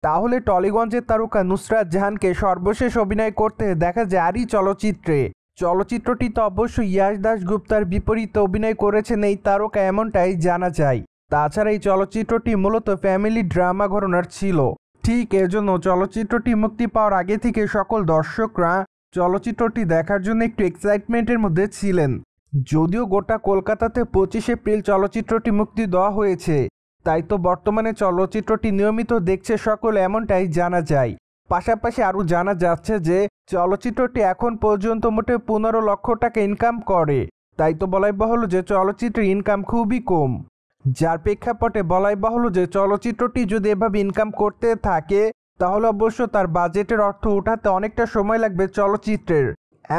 তাহলে টলিগঞ্জের তারকা নুসরাত জাহানকে সর্বশেষ অভিনয় করতে দেখা যায় আরই চলচ্চিত্রে। চলচ্চিত্রটিতে অবশ্যই ইয়াশ দাশগুপ্তার বিপরীতে অভিনয় করেছেন এই তারকা, এমনটাই জানা যায়। তাছাড়া এই চলচ্চিত্রটি মূলত ফ্যামিলি ড্রামা ঘরানার ছিল। ঠিক এজন্য চলচ্চিত্রটি মুক্তি পাওয়ার আগে থেকে সকল দর্শকরা চলচ্চিত্রটি দেখার জন্য একটু এক্সাইটমেন্টের মধ্যে ছিলেন। যদিও গোটা কলকাতাতে 25 এপ্রিল চলচ্চিত্রটি মুক্তি দেওয়া হয়েছে, তাই তো বর্তমানে চলচ্চিত্রটি নিয়মিত দেখছে সকলে, এমনটাই জানা যায়। পাশাপাশি আরও জানা যাচ্ছে যে চলচ্চিত্রটি এখন পর্যন্ত মোটে 15 লক্ষ টাকা ইনকাম করে। তাই তো বলাই বাহুল্য যে চলচ্চিত্রের ইনকাম খুবই কম, যার প্রেক্ষাপটে বলাই বাহুল্য যে চলচ্চিত্রটি যদি এভাবে ইনকাম করতে থাকে তাহলে অবশ্য তার বাজেটের অর্থ উঠাতে অনেকটা সময় লাগবে চলচ্চিত্রের।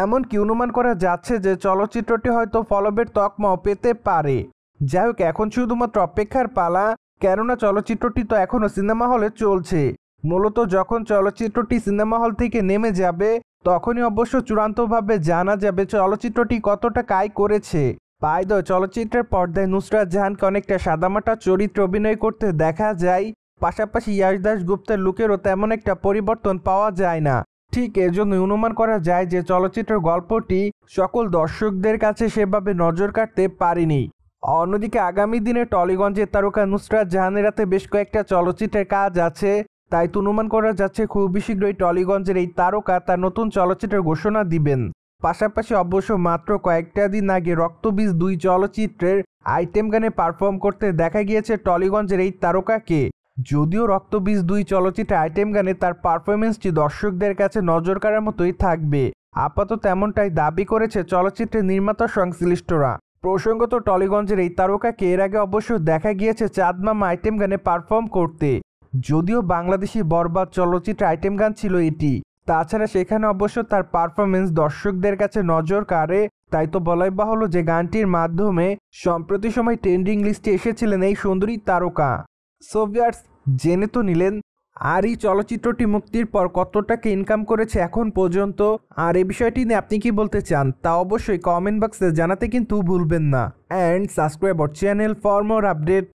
এমনকি অনুমান করা যাচ্ছে যে চলচ্চিত্রটি হয়তো ফলবের তকমাও পেতে পারে। যাই হোক, এখন শুধুমাত্র অপেক্ষার পালা, কেননা চলচ্চিত্রটি তো এখনও সিনেমা হলে চলছে। মূলত যখন চলচ্চিত্রটি সিনেমা হল থেকে নেমে যাবে তখনই অবশ্য চূড়ান্তভাবে জানা যাবে চলচ্চিত্রটি কতটা আয় করেছে। বাই দ্য ওয়ে, চলচ্চিত্রের পর্দায় নুসরাত জাহানকে অনেকটা সাদামাটা চরিত্রে অভিনয় করতে দেখা যায়। পাশাপাশি ইয়াশ দাশগুপ্তের লুকেরও তেমন একটা পরিবর্তন পাওয়া যায় না। ঠিক এজন্য অনুমান করা যায় যে চলচ্চিত্রের গল্পটি সকল দর্শকদের কাছে সেভাবে নজর কাটতে পারেনি। অন্যদিকে আগামী দিনে টলিগঞ্জের তারকা নুসরাত জাহানের হাতে বেশ কয়েকটা চলচ্চিত্রের কাজ আছে, তাই তো অনুমান করা যাচ্ছে খুবই শীঘ্রই টলিগঞ্জের এই তারকা তার নতুন চলচ্চিত্রের ঘোষণা দিবেন। পাশাপাশি অবশ্য মাত্র কয়েকটা দিন আগে রক্তবীজ 2 চলচ্চিত্রের আইটেম গানে পারফর্ম করতে দেখা গিয়েছে টলিগঞ্জের এই তারকাকে। যদিও রক্তবীজ 2 চলচ্চিত্রের আইটেম গানে তার পারফরমেন্সটি দর্শকদের কাছে নজর কাড়ার মতোই থাকবে, আপাতত এমনটাই দাবি করেছে চলচ্চিত্রের নির্মাতা সংশ্লিষ্টরা। প্রসঙ্গত, টলিগঞ্জের এই তারকাকে এর আগে অবশ্য দেখা গিয়েছে চাঁদ মামা আইটেম গানে পারফর্ম করতে। যদিও বাংলাদেশি বরবাদ চলচ্চিত্রের আইটেম গান ছিল এটি। তাছাড়া সেখানে অবশ্য তার পারফরমেন্স দর্শকদের কাছে নজর কাড়ে, তাই তো বলাই বাহুল্য যে গানটির মাধ্যমে সম্প্রতি সময় ট্রেন্ডিং লিস্টে এসেছিলেন এই সুন্দরী তারকা। সো ভিউয়ার্স, জেনে তো নিলেন আর এই চলচ্চিত্রটি মুক্তির পর কত টাকা ইনকাম করেছে এখন পর্যন্ত। আর এই বিষয়টি নিয়ে আপনি কি বলতে চান তা অবশ্যই কমেন্ট বক্সে জানাতে কিন্তু ভুলবেন না। And subscribe our channel for more update.